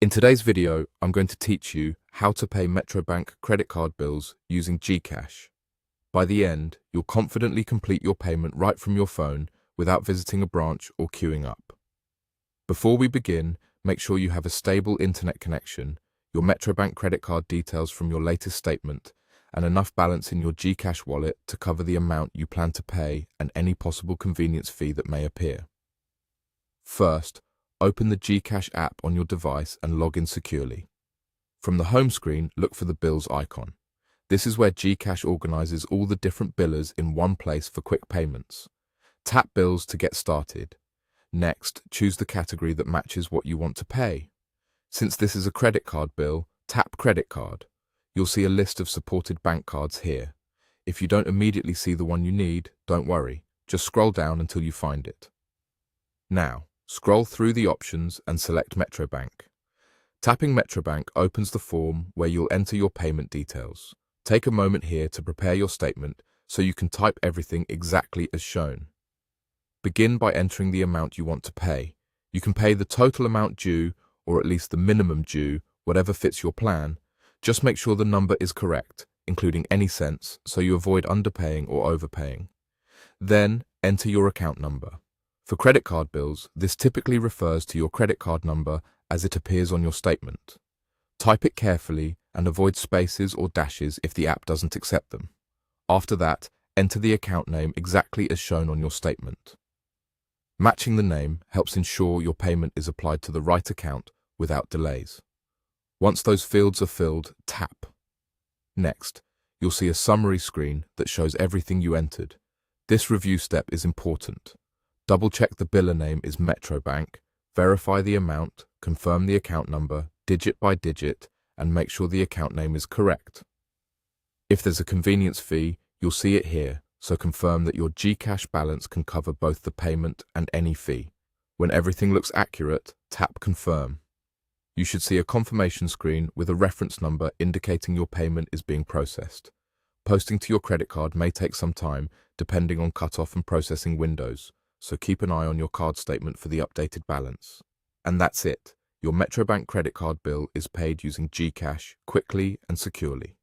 In today's video, I'm going to teach you how to pay Metrobank credit card bills using GCash. By the end, you'll confidently complete your payment right from your phone without visiting a branch or queuing up. Before we begin, make sure you have a stable internet connection, your Metrobank credit card details from your latest statement, and enough balance in your GCash wallet to cover the amount you plan to pay and any possible convenience fee that may appear. First, open the GCash app on your device and log in securely. From the home screen, look for the Bills icon. This is where GCash organizes all the different billers in one place for quick payments. Tap Bills to get started. Next, choose the category that matches what you want to pay. Since this is a credit card bill, tap Credit Card. You'll see a list of supported bank cards here. If you don't immediately see the one you need, don't worry. Just scroll down until you find it. Now, scroll through the options and select Metrobank. Tapping Metrobank opens the form where you'll enter your payment details. Take a moment here to prepare your statement so you can type everything exactly as shown. Begin by entering the amount you want to pay. You can pay the total amount due, or at least the minimum due, whatever fits your plan. Just make sure the number is correct, including any cents, so you avoid underpaying or overpaying. Then, enter your account number. For credit card bills, this typically refers to your credit card number as it appears on your statement. Type it carefully and avoid spaces or dashes if the app doesn't accept them. After that, enter the account name exactly as shown on your statement. Matching the name helps ensure your payment is applied to the right account without delays. Once those fields are filled, tap. Next, you'll see a summary screen that shows everything you entered. This review step is important. Double-check the biller name is Metrobank, verify the amount, confirm the account number, digit by digit, and make sure the account name is correct. If there's a convenience fee, you'll see it here, so confirm that your GCash balance can cover both the payment and any fee. When everything looks accurate, tap Confirm. You should see a confirmation screen with a reference number indicating your payment is being processed. Posting to your credit card may take some time, depending on cutoff and processing windows, so keep an eye on your card statement for the updated balance. And that's it. Your Metrobank credit card bill is paid using GCash quickly and securely.